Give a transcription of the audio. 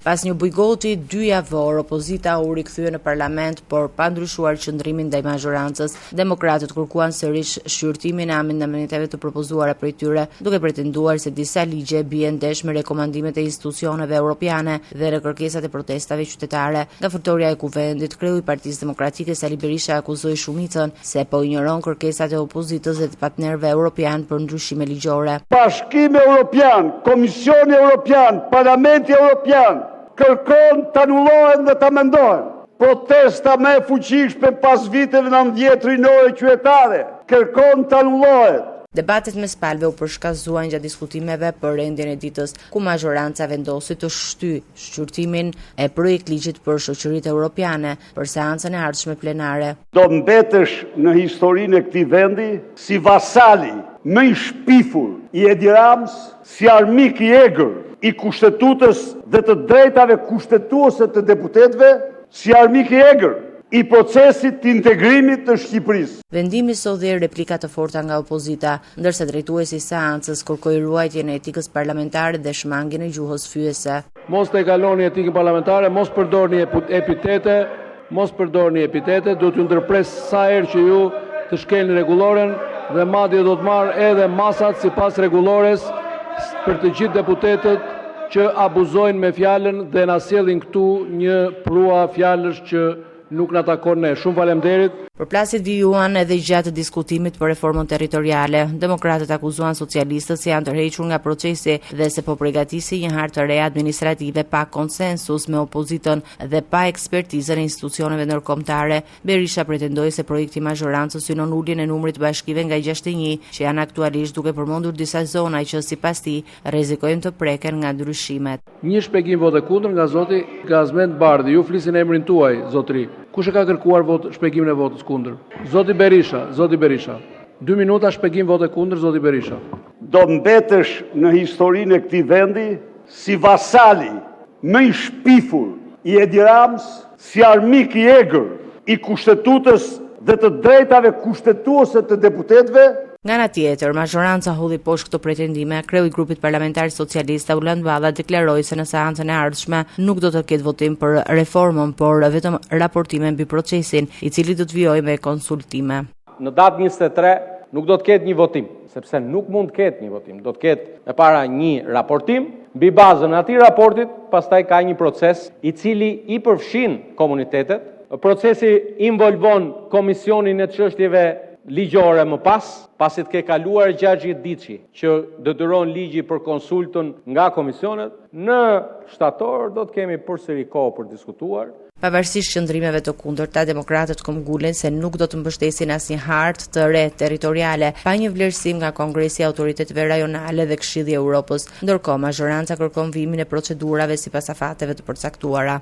Pas një bujgoti 2 javor, opozita u rikthye në parlament, por pa ndryshuar qëndrimin ndaj majorancës. Demokratët kërkuan sërish shqyrtimin e amendamenteve të propozuara prej tyre, duke pretenduar se disa ligje bien ndesh me rekomandimet e institucioneve europiane dhe në kërkesat e protestave qytetare. Nga fërtorja e kuvendit, kreu i Partisë Demokratike Sali Berisha akuzoi shumicën se po ignoron kërkesat e opozitës dhe të partnerëve europian për ndryshime ligjore. Bashkimi Evropian, Komisioni Evropian, Parlamenti Evropian kërkon të anullohen dhe të amendohen. Protesta me fuqishme pas viteve 90 rinore qytetare kërkon të anullohet. Debatet mes palëve u përshkazuan gjatë diskutimeve për rendjen e ditës, ku majoranca vendosi të shqyrtimin e projekt ligjit për shoqëritë europiane për seancën e ardhshme plenare. Do mbetesh në historinë e këtij vendi si vasali më i shpifur i Edi Ramës, si armik i egër i kushtetutës dhe të drejtave kushtetuese të deputetëve, si armik i egër i procesit të integrimit të Shqipërisë. Vendimi sodhi replika të forta nga opozita, ndërsa drejtuesi i seancës kërkoi ruajtjen e etikës parlamentare dhe shmangjen e gjuhës fyese. Mos të kaloni etikën parlamentare, mos përdorni epitete, do t'ju ndërpres sa herë që ju të shkelni rregulloren dhe madje do të marrë edhe masat sipas rregullores për të gjithë deputetët që abuzojnë me fjalën dhe na sjellin këtu një prua fjalësh që nuk na takon ne. Shumë faleminderit. Përplasjet vijuan edhe gjatë diskutimit për reformën territoriale. Demokratët akuzuan socialistët se janë tërhequr nga procesi dhe se po përgatisin një hartë të re administrative pa konsensus me opozitën dhe pa ekspertizën e institucioneve ndërkombëtare. Berisha pretendoi se projekti i majorancës synon uljen e numrit të bashkive nga 61 që janë aktualisht, duke përmendur disa zona që sipas tij rrezikojnë të preken nga ndryshimet. Një shpjegim vote kundër nga zoti Gazmend Bardhi. Ju flisin emrin tuaj, zotëri. Kush e ka kërkuar shpjegimin e votës kundër? Zoti Berisha. 2 minuta shpjegim vote kundër, zoti Berisha. Do mbetesh në historinë e këtij vendi si vasali më i shpifur i Edi Ramës, si armik i egër i kushtetutës dhe të drejtave kushtetuese të deputetëve. Nga ana tjetër, majoranca hodhi poshtë këto pretendime. Kreu i grupit parlamentar socialist Auland Valla deklaroi se në seancën e ardhshme nuk do të ketë votim për reformën, por vetëm raportime mbi procesin, i cili do të vijojë me konsultime. Në datë 23 nuk do të ketë një votim, sepse nuk mund të ketë një votim. Do të ketë e para një raportim, mbi bazën e atij raportit, pastaj ka një proces i cili i përfshin komunitetet. Procesi involvon Komisionin e Çështjeve ligjore më pasi të ke kaluar 60 ditë që detyron ligji për konsultën nga komisionet, në shtator do të kemi përsëri kohë për diskutuar. Pavarësisht qëndrimeve të kundërta, demokratët këmbgulin se nuk do të mbështesin asnjë hartë të re territoriale pa një vlerësim nga Kongresi i Autoriteteve Rajonale dhe Këshilli i Evropës, ndërkohë majoranca kërkon vimin e procedurave sipas afateve të përcaktuara.